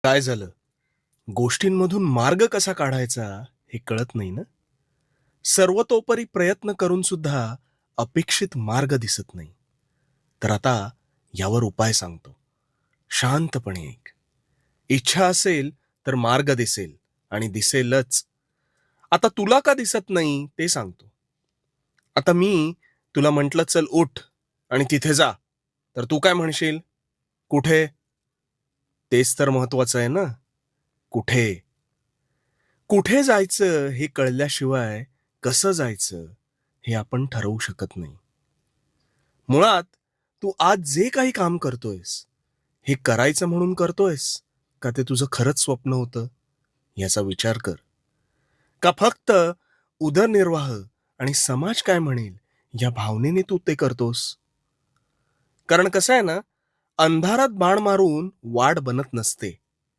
काय झालं? गोष्टींमधून मार्ग कसा काढायचा हे कळत नाही ना? सर्वतोपरी प्रयत्न करून सुद्धा अपेक्षित मार्ग दिसत नाही. तर आता यावर उपाय सांगतो. शांतपणे ऐक. इच्छा असेल तर मार्ग दिसेल आणि दिसेलच. आता तुला का दिसत नाही ते सांगतो. आता मी तुला म्हटलं चल उठ आणि तिथे जा. तर तू काय म्हणशील? कुठे? तेच तर महत्वाचं आहे ना. कुठे? कुठे जायचं हे कळल्याशिवाय कसं जायचं हे आपण ठरवू शकत नाही. मुळात तू आज जे काही काम करतोयस, हे करायचं म्हणून करतोयस का ते तुझं खरंच स्वप्न होतं? याचा विचार कर. का फक्त उदरनिर्वाह आणि समाज काय म्हणेल या भावनेने तू ते करतोस? कारण कसं आहे ना, अंधारात बाण मारून वाट बनत नसते.